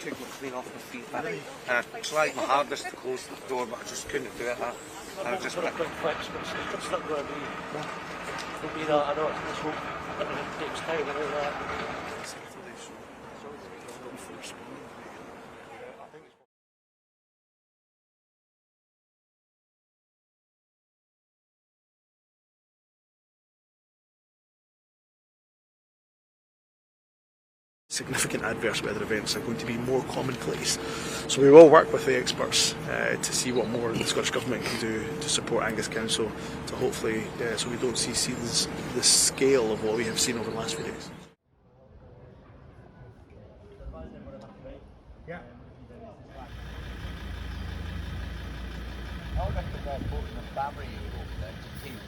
took my clean off my feet, and I tried my hardest to close the door, but I just couldn't do it. I just quick fix, but it's not going to be. It'll be that. I don't. I just hope it takes time and all that. Significant adverse weather events are going to be more commonplace. So we will work with the experts to see what more the Scottish Government can do to support Angus Council to hopefully, so we don't see the scale of what we have seen over the last few days. Yeah. I'll get the more important than Barry over there to team.